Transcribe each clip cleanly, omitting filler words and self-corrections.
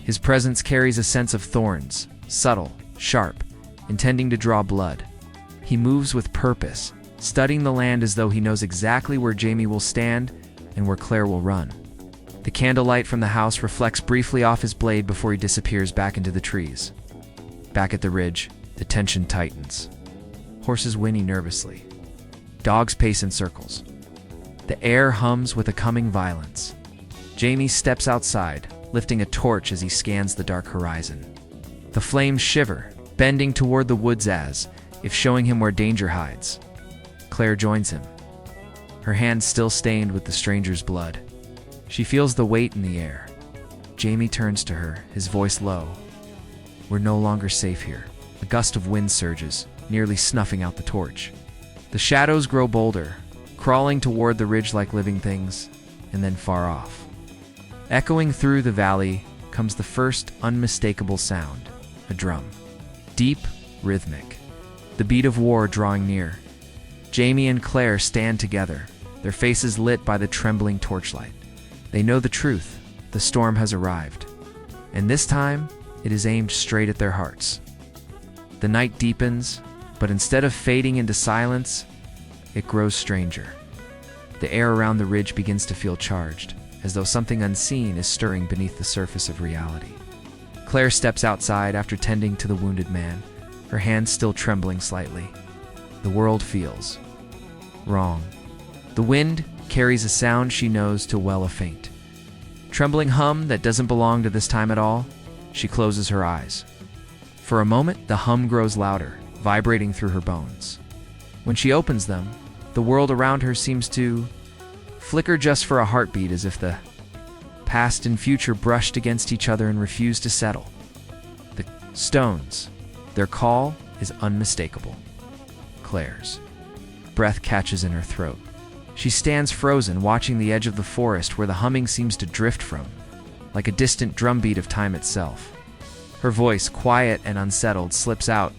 His presence carries a sense of thorns, subtle, sharp, intending to draw blood. He moves with purpose, studying the land as though he knows exactly where Jamie will stand and where Claire will run. The candlelight from the house reflects briefly off his blade before he disappears back into the trees. Back at the ridge, the tension tightens. Horses whinny nervously. Dogs pace in circles. The air hums with a coming violence. Jamie steps outside, lifting a torch as he scans the dark horizon. The flames shiver, bending toward the woods as if showing him where danger hides. Claire joins him, her hands still stained with the stranger's blood. She feels the weight in the air. Jamie turns to her, his voice low. "We're no longer safe here." A gust of wind surges, nearly snuffing out the torch. The shadows grow bolder, crawling toward the ridge like living things, and then far off. Echoing through the valley comes the first unmistakable sound, a drum. Deep, rhythmic. The beat of war drawing near. Jamie and Claire stand together, their faces lit by the trembling torchlight. They know the truth. The storm has arrived. And this time, it is aimed straight at their hearts. The night deepens, but instead of fading into silence, it grows stranger. The air around the ridge begins to feel charged, as though something unseen is stirring beneath the surface of reality. Claire steps outside after tending to the wounded man, her hands still trembling slightly. The world feels wrong. The wind carries a sound she knows too well, a faint, trembling hum that doesn't belong to this time at all. She closes her eyes. For a moment, the hum grows louder, vibrating through her bones. When she opens them, the world around her seems to flicker just for a heartbeat, as if the past and future brushed against each other and refused to settle. The stones, their call is unmistakable. Claire's breath catches in her throat. She stands frozen, watching the edge of the forest where the humming seems to drift from, like a distant drumbeat of time itself. Her voice, quiet and unsettled, slips out,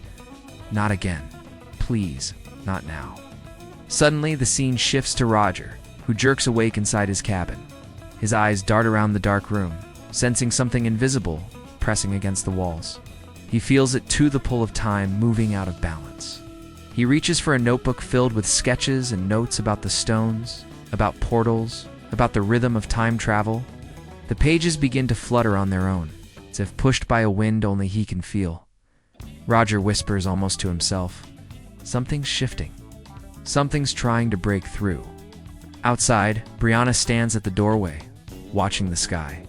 "Not again. Please, not now." Suddenly, the scene shifts to Roger, who jerks awake inside his cabin. His eyes dart around the dark room, sensing something invisible pressing against the walls. He feels it too, the pull of time, moving out of balance. He reaches for a notebook filled with sketches and notes about the stones, about portals, about the rhythm of time travel. The pages begin to flutter on their own, as if pushed by a wind only he can feel. Roger whispers almost to himself, "Something's shifting. Something's trying to break through." Outside, Brianna stands at the doorway, watching the sky.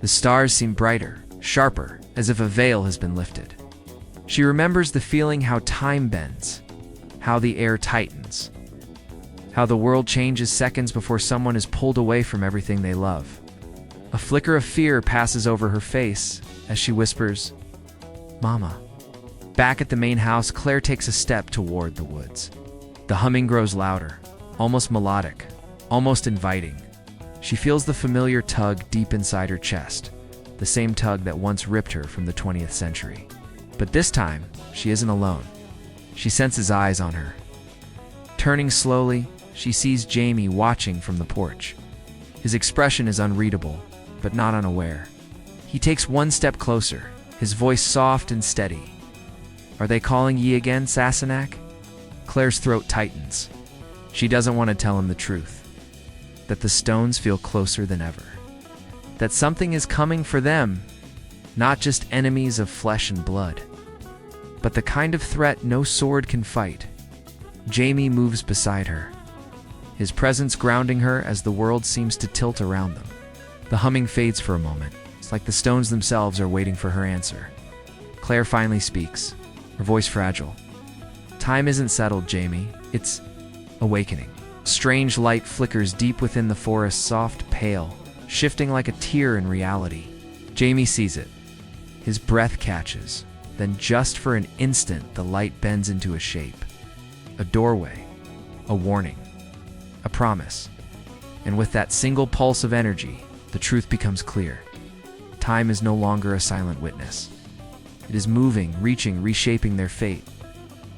The stars seem brighter, sharper, as if a veil has been lifted. She remembers the feeling how time bends, how the air tightens, how the world changes seconds before someone is pulled away from everything they love. A flicker of fear passes over her face as she whispers, "Mama." Back at the main house, Claire takes a step toward the woods. The humming grows louder, almost melodic, almost inviting. She feels the familiar tug deep inside her chest, the same tug that once ripped her from the 20th century. But this time, she isn't alone. She senses eyes on her. Turning slowly, she sees Jamie watching from the porch. His expression is unreadable, but not unaware. He takes one step closer, his voice soft and steady. "Are they calling ye again, Sassenach?" Claire's throat tightens. She doesn't want to tell him the truth, that the stones feel closer than ever, that something is coming for them, not just enemies of flesh and blood, but the kind of threat no sword can fight. Jamie moves beside her, his presence grounding her as the world seems to tilt around them. The humming fades for a moment. It's like the stones themselves are waiting for her answer. Claire finally speaks, her voice fragile. "Time isn't settled, Jamie. It's awakening." Strange light flickers deep within the forest, soft, pale, shifting like a tear in reality. Jamie sees it. His breath catches. Then just for an instant, the light bends into a shape. A doorway. A warning. A promise. And with that single pulse of energy, the truth becomes clear. Time is no longer a silent witness. It is moving, reaching, reshaping their fate.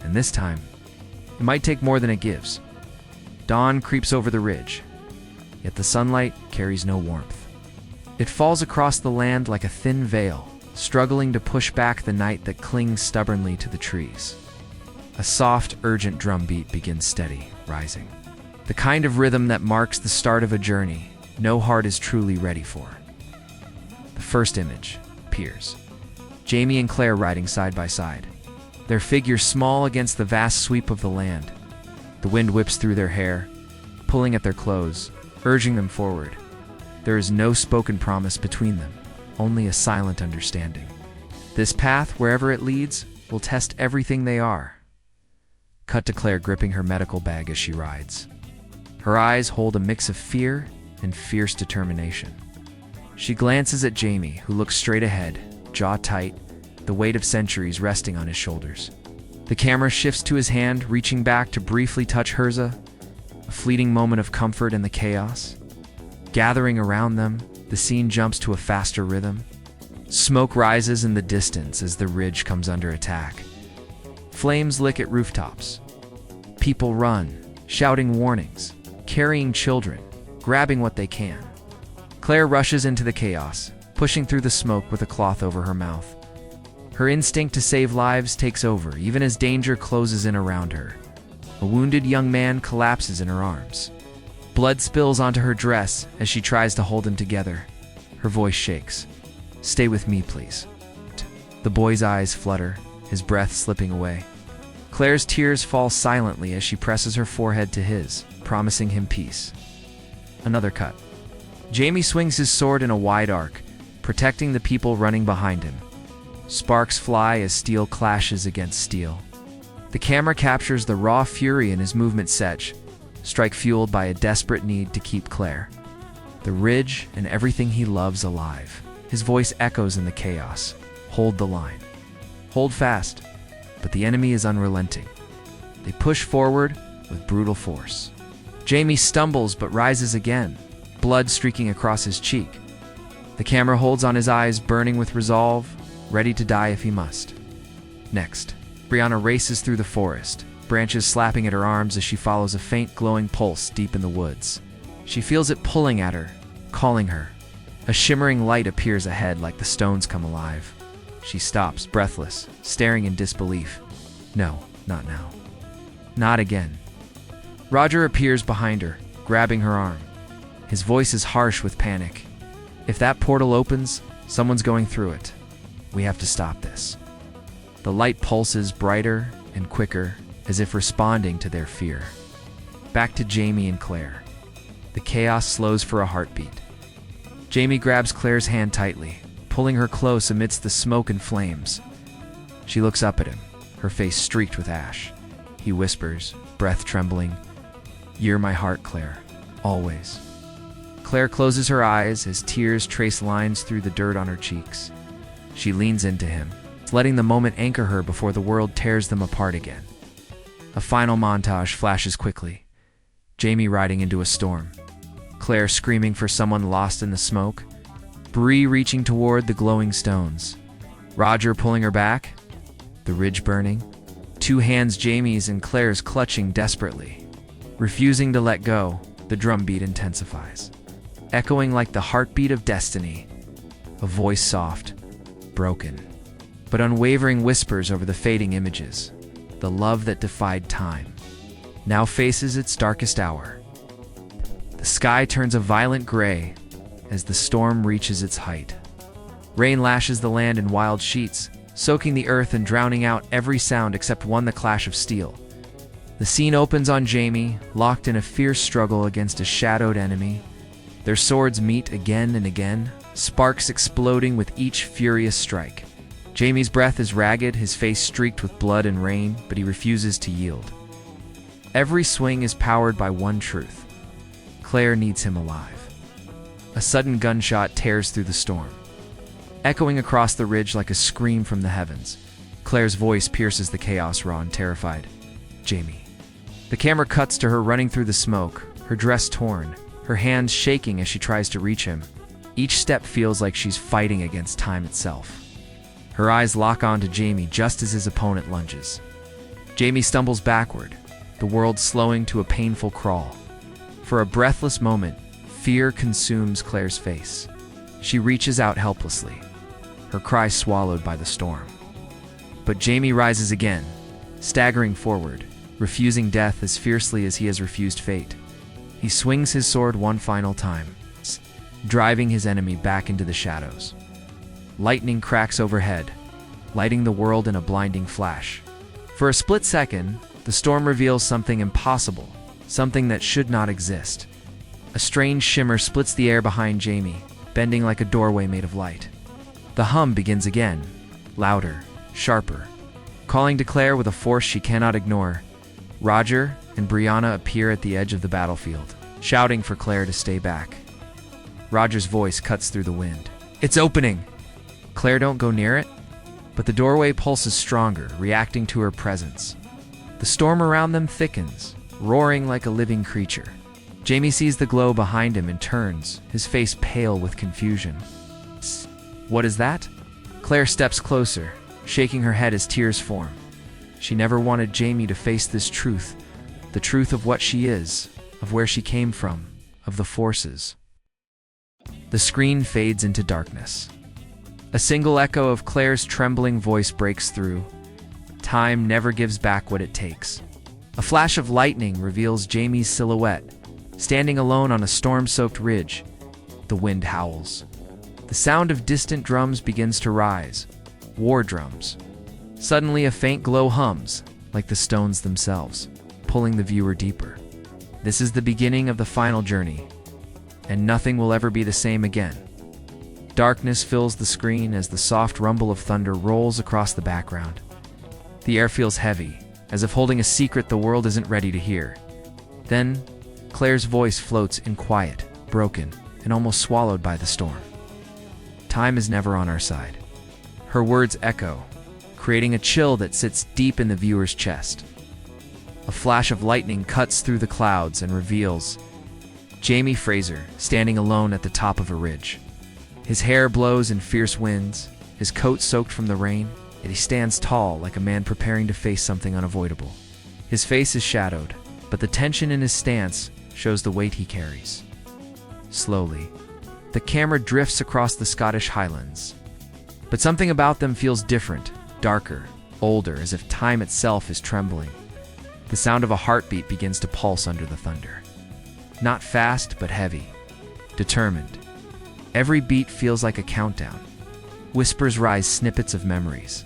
And this time, it might take more than it gives. Dawn creeps over the ridge, yet the sunlight carries no warmth. It falls across the land like a thin veil, struggling to push back the night that clings stubbornly to the trees. A soft, urgent drum beat begins steady, rising. The kind of rhythm that marks the start of a journey no heart is truly ready for. The first image appears. Jamie and Claire riding side by side, their figures small against the vast sweep of the land. The wind whips through their hair, pulling at their clothes, urging them forward. There is no spoken promise between them, only a silent understanding. This path, wherever it leads, will test everything they are. Cut to Claire gripping her medical bag as she rides. Her eyes hold a mix of fear and fierce determination. She glances at Jamie, who looks straight ahead, jaw tight, the weight of centuries resting on his shoulders. The camera shifts to his hand, reaching back to briefly touch hers, a fleeting moment of comfort in the chaos. Gathering around them, the scene jumps to a faster rhythm. Smoke rises in the distance as the ridge comes under attack. Flames lick at rooftops. People run, shouting warnings, carrying children, grabbing what they can. Claire rushes into the chaos, pushing through the smoke with a cloth over her mouth. Her instinct to save lives takes over, even as danger closes in around her. A wounded young man collapses in her arms. Blood spills onto her dress as she tries to hold him together. Her voice shakes. "Stay with me, please." The boy's eyes flutter, his breath slipping away. Claire's tears fall silently as she presses her forehead to his, promising him peace. Another cut. Jamie swings his sword in a wide arc, protecting the people running behind him. Sparks fly as steel clashes against steel. The camera captures the raw fury in his movement set, strike fueled by a desperate need to keep Claire, the ridge, and everything he loves alive. His voice echoes in the chaos. Hold the line. Hold fast. But the enemy is unrelenting. They push forward with brutal force. Jamie stumbles but rises again, blood streaking across his cheek. The camera holds on his eyes, burning with resolve, ready to die if he must. Next, Brianna races through the forest, branches slapping at her arms as she follows a faint glowing pulse deep in the woods. She feels it pulling at her, calling her. A shimmering light appears ahead like the stones come alive. She stops, breathless, staring in disbelief. No, not now. Not again. Roger appears behind her, grabbing her arm. His voice is harsh with panic. If that portal opens, someone's going through it. We have to stop this. The light pulses brighter and quicker, as if responding to their fear. Back to Jamie and Claire. The chaos slows for a heartbeat. Jamie grabs Claire's hand tightly, pulling her close amidst the smoke and flames. She looks up at him, her face streaked with ash. He whispers, breath trembling, "You're my heart, Claire, always." Claire closes her eyes as tears trace lines through the dirt on her cheeks. She leans into him, letting the moment anchor her before the world tears them apart again. A final montage flashes quickly. Jamie riding into a storm. Claire screaming for someone lost in the smoke. Bree reaching toward the glowing stones. Roger pulling her back. The ridge burning. Two hands Jamie's and Claire's clutching desperately. Refusing to let go, the drumbeat intensifies. Echoing like the heartbeat of destiny. A voice soft, broken, but unwavering whispers over the fading images. The love that defied time now faces its darkest hour. The sky turns a violent gray as the storm reaches its height. Rain lashes the land in wild sheets, soaking the earth and drowning out every sound except the clash of steel. The scene opens on Jamie, locked in a fierce struggle against a shadowed enemy. Their swords meet again and again, sparks exploding with each furious strike. Jamie's breath is ragged, his face streaked with blood and rain, but he refuses to yield. Every swing is powered by one truth. Claire needs him alive. A sudden gunshot tears through the storm. Echoing across the ridge like a scream from the heavens, Claire's voice pierces the chaos, raw and terrified. "Jamie." The camera cuts to her running through the smoke, her dress torn, her hands shaking as she tries to reach him. Each step feels like she's fighting against time itself. Her eyes lock onto Jamie just as his opponent lunges. Jamie stumbles backward, the world slowing to a painful crawl. For a breathless moment, fear consumes Claire's face. She reaches out helplessly, her cry swallowed by the storm. But Jamie rises again, staggering forward, refusing death as fiercely as he has refused fate. He swings his sword one final time, driving his enemy back into the shadows. Lightning cracks overhead, lighting the world in a blinding flash. For a split second, the storm reveals something impossible, something that should not exist. A strange shimmer splits the air behind Jamie, bending like a doorway made of light. The hum begins again, louder, sharper, calling to Claire with a force she cannot ignore. Roger and Brianna appear at the edge of the battlefield, shouting for Claire to stay back. Roger's voice cuts through the wind. "It's opening!" Claire, don't go near it, but the doorway pulses stronger, reacting to her presence. The storm around them thickens, roaring like a living creature. Jamie sees the glow behind him and turns, his face pale with confusion. What is that? Claire steps closer, shaking her head as tears form. She never wanted Jamie to face this truth, the truth of what she is, of where she came from, of the forces. The screen fades into darkness. A single echo of Claire's trembling voice breaks through. Time never gives back what it takes. A flash of lightning reveals Jamie's silhouette, standing alone on a storm-soaked ridge. The wind howls. The sound of distant drums begins to rise, war drums. Suddenly a faint glow hums, like the stones themselves, pulling the viewer deeper. This is the beginning of the final journey, and nothing will ever be the same again. Darkness fills the screen as the soft rumble of thunder rolls across the background. The air feels heavy, as if holding a secret the world isn't ready to hear. Then, Claire's voice floats in quiet, broken, and almost swallowed by the storm. Time is never on our side. Her words echo, creating a chill that sits deep in the viewer's chest. A flash of lightning cuts through the clouds and reveals Jamie Fraser standing alone at the top of a ridge. His hair blows in fierce winds, his coat soaked from the rain, yet he stands tall like a man preparing to face something unavoidable. His face is shadowed, but the tension in his stance shows the weight he carries. Slowly, the camera drifts across the Scottish Highlands. But something about them feels different, darker, older, as if time itself is trembling. The sound of a heartbeat begins to pulse under the thunder. Not fast, but heavy, determined. Every beat feels like a countdown. Whispers rise, snippets of memories.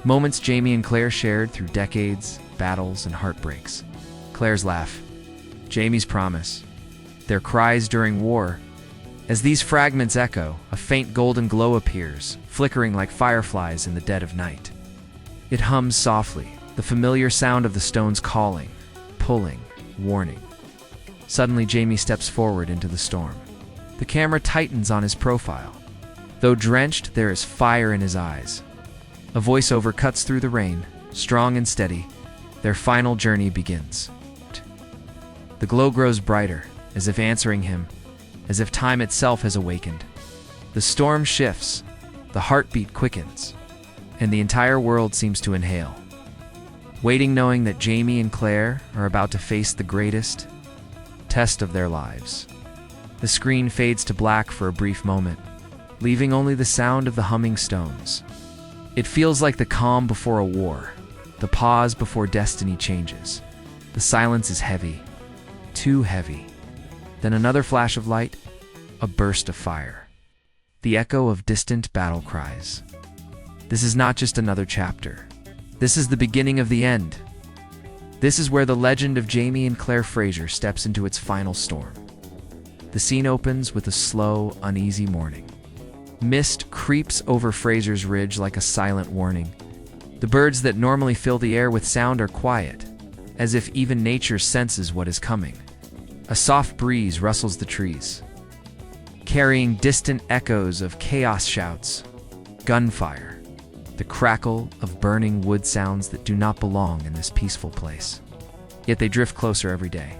Moments Jamie and Claire shared through decades, battles, and heartbreaks. Claire's laugh, Jamie's promise, their cries during war. As these fragments echo, a faint golden glow appears, flickering like fireflies in the dead of night. It hums softly, the familiar sound of the stones calling, pulling, warning. Suddenly, Jamie steps forward into the storm. The camera tightens on his profile. Though drenched, there is fire in his eyes. A voiceover cuts through the rain, strong and steady. Their final journey begins. The glow grows brighter, as if answering him, as if time itself has awakened. The storm shifts, the heartbeat quickens, and the entire world seems to inhale, waiting knowing that Jamie and Claire are about to face the greatest test of their lives. The screen fades to black for a brief moment, leaving only the sound of the humming stones. It feels like the calm before a war, the pause before destiny changes. The silence is heavy, too heavy. Then another flash of light, a burst of fire. The echo of distant battle cries. This is not just another chapter. This is the beginning of the end. This is where the legend of Jamie and Claire Fraser steps into its final storm. The scene opens with a slow, uneasy morning. Mist creeps over Fraser's ridge like a silent warning. The birds that normally fill the air with sound are quiet, as if even nature senses what is coming. A soft breeze rustles the trees, carrying distant echoes of chaos shouts, gunfire, the crackle of burning wood sounds that do not belong in this peaceful place. Yet they drift closer every day.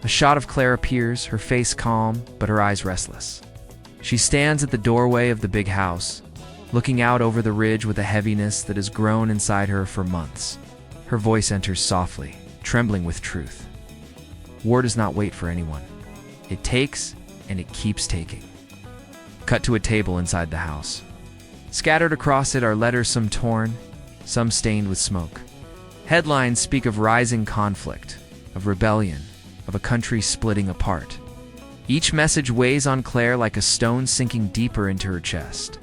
A shot of Claire appears, her face calm, but her eyes restless. She stands at the doorway of the big house, looking out over the ridge with a heaviness that has grown inside her for months. Her voice enters softly, trembling with truth. War does not wait for anyone. It takes, and it keeps taking. Cut to a table inside the house. Scattered across it are letters, some torn, some stained with smoke. Headlines speak of rising conflict, of rebellion, of a country splitting apart. Each message weighs on Claire like a stone sinking deeper into her chest.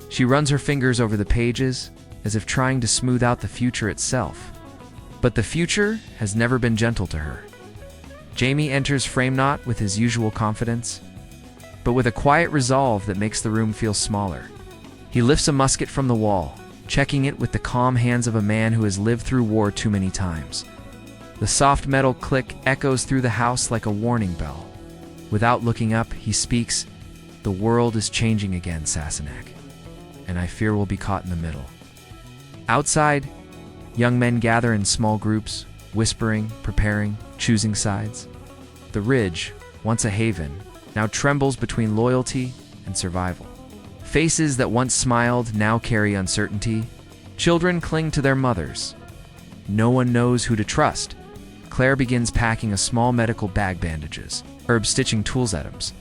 She runs her fingers over the pages, as if trying to smooth out the future itself. But the future has never been gentle to her. Jamie enters frame not with his usual confidence, but with a quiet resolve that makes the room feel smaller. He lifts a musket from the wall, checking it with the calm hands of a man who has lived through war too many times. The soft metal click echoes through the house like a warning bell. Without looking up, he speaks, "The world is changing again, Sassenach, and I fear we'll be caught in the middle." Outside, young men gather in small groups, whispering, preparing, choosing sides. The ridge, once a haven, now trembles between loyalty and survival. Faces that once smiled now carry uncertainty. Children cling to their mothers. No one knows who to trust. Claire begins packing a small medical bag, bandages, herb stitching tools, items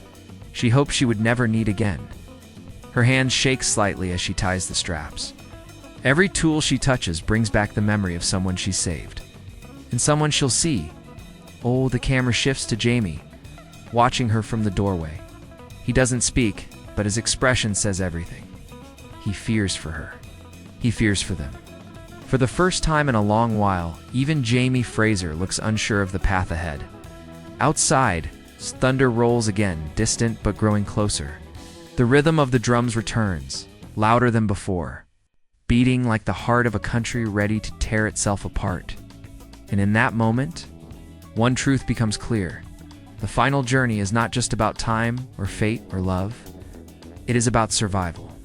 she hoped she would never need again. Her hand shakes slightly as she ties the straps. Every tool she touches brings back the memory of someone she saved, and someone she'll see. Oh, the camera shifts to Jamie, watching her from the doorway. He doesn't speak, but his expression says everything. He fears for her. He fears for them. For the first time in a long while, even Jamie Fraser looks unsure of the path ahead. Outside, thunder rolls again, distant but growing closer. The rhythm of the drums returns, louder than before, beating like the heart of a country ready to tear itself apart. And in that moment, one truth becomes clear. The final journey is not just about time or fate or love. It is about survival.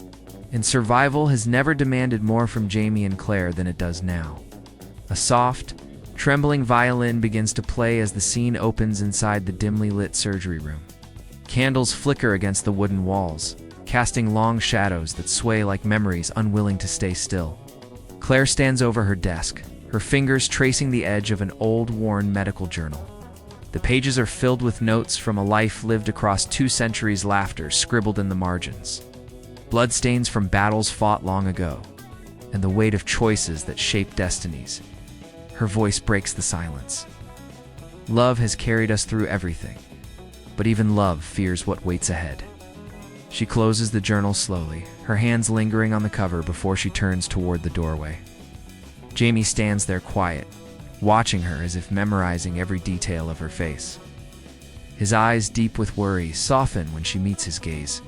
And survival has never demanded more from Jamie and Claire than it does now. A soft, trembling violin begins to play as the scene opens inside the dimly lit surgery room. Candles flicker against the wooden walls, casting long shadows that sway like memories unwilling to stay still. Claire stands over her desk, her fingers tracing the edge of an old, worn medical journal. The pages are filled with notes from a life lived across 2 centuries, laughter scribbled in the margins, bloodstains from battles fought long ago, and the weight of choices that shape destinies. Her voice breaks the silence. Love has carried us through everything, but even love fears what waits ahead. She closes the journal slowly, her hands lingering on the cover before she turns toward the doorway. Jamie stands there quiet, watching her as if memorizing every detail of her face. His eyes, deep with worry, soften when she meets his gaze.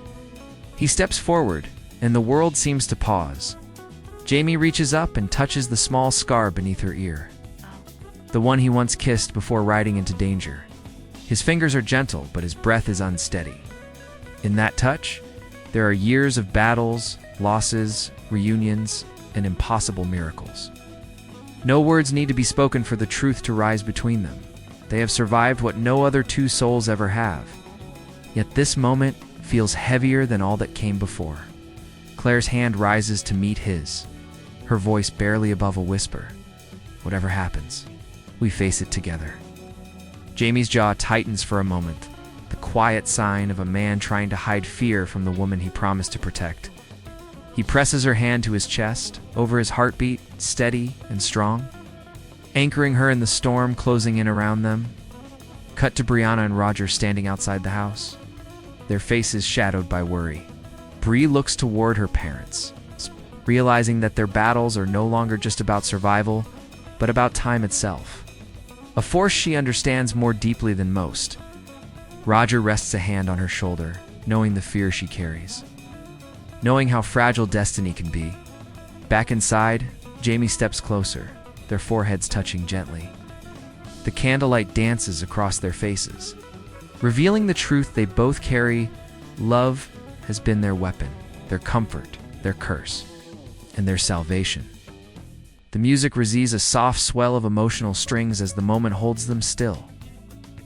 He steps forward, and the world seems to pause. Jamie reaches up and touches the small scar beneath her ear, the one he once kissed before riding into danger. His fingers are gentle, but his breath is unsteady. In that touch, there are years of battles, losses, reunions, and impossible miracles. No words need to be spoken for the truth to rise between them. They have survived what no other 2 souls ever have. Yet this moment feels heavier than all that came before. Claire's hand rises to meet his, her voice barely above a whisper. Whatever happens, we face it together. Jamie's jaw tightens for a moment, the quiet sign of a man trying to hide fear from the woman he promised to protect. He presses her hand to his chest, over his heartbeat, steady and strong, anchoring her in the storm closing in around them. Cut to Brianna and Roger standing outside the house, their faces shadowed by worry. Bree looks toward her parents, realizing that their battles are no longer just about survival, but about time itself. A force she understands more deeply than most. Roger rests a hand on her shoulder, knowing the fear she carries, knowing how fragile destiny can be. Back inside, Jamie steps closer, their foreheads touching gently. The candlelight dances across their faces, revealing the truth they both carry. Love has been their weapon, their comfort, their curse, and their salvation. The music receives a soft swell of emotional strings as the moment holds them still,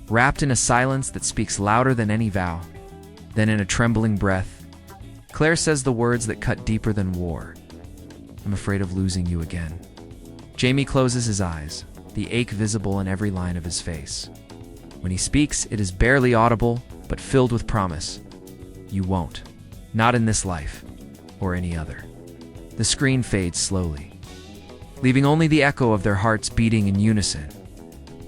wrapped in a silence that speaks louder than any vow. Then in a trembling breath, Claire says the words that cut deeper than war. "I'm afraid of losing you again." Jamie closes his eyes, the ache visible in every line of his face. When he speaks, it is barely audible, but filled with promise. "You won't." Not in this life, or any other. The screen fades slowly, leaving only the echo of their hearts beating in unison.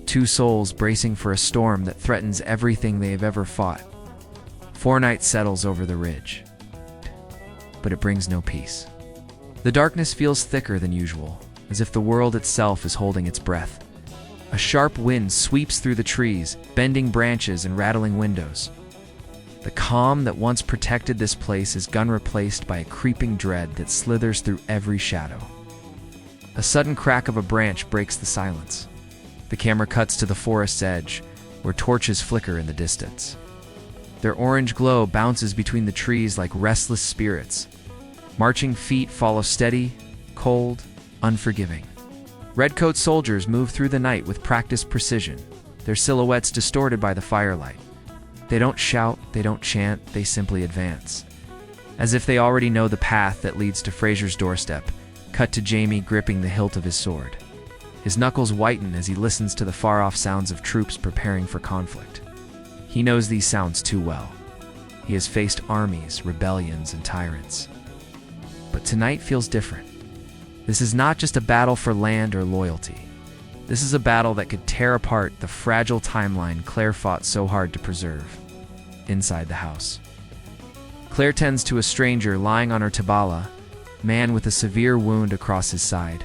Two souls bracing for a storm that threatens everything they have ever fought. Fortnight settles over the ridge, but it brings no peace. The darkness feels thicker than usual, as if the world itself is holding its breath. A sharp wind sweeps through the trees, bending branches and rattling windows. The calm that once protected this place is gone, replaced by a creeping dread that slithers through every shadow. A sudden crack of a branch breaks the silence. The camera cuts to the forest's edge, where torches flicker in the distance. Their orange glow bounces between the trees like restless spirits. Marching feet follow steady, cold, unforgiving. Redcoat soldiers move through the night with practiced precision, their silhouettes distorted by the firelight. They don't shout, they don't chant, they simply advance. As if they already know the path that leads to Fraser's doorstep, cut to Jamie gripping the hilt of his sword. His knuckles whiten as he listens to the far-off sounds of troops preparing for conflict. He knows these sounds too well. He has faced armies, rebellions, and tyrants. But tonight feels different. This is not just a battle for land or loyalty. This is a battle that could tear apart the fragile timeline Claire fought so hard to preserve. Inside the house, Claire tends to a stranger lying on her tabala, man with a severe wound across his side.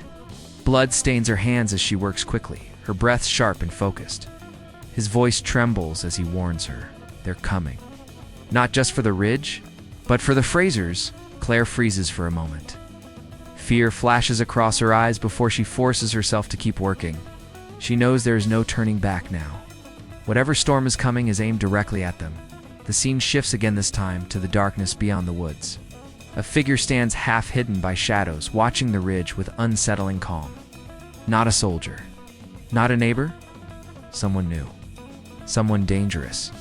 Blood stains her hands as she works quickly, her breath sharp and focused. His voice trembles as he warns her. They're coming. Not just for the ridge, but for the Frasers. Claire freezes for a moment. Fear flashes across her eyes before she forces herself to keep working. She knows there is no turning back now. Whatever storm is coming is aimed directly at them. The scene shifts again, this time to the darkness beyond the woods. A figure stands half hidden by shadows, watching the ridge with unsettling calm. Not a soldier. Not a neighbor. Someone new. Someone dangerous.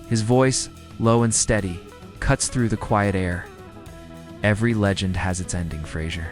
His voice, low and steady, cuts through the quiet air. Every legend has its ending, Fraser.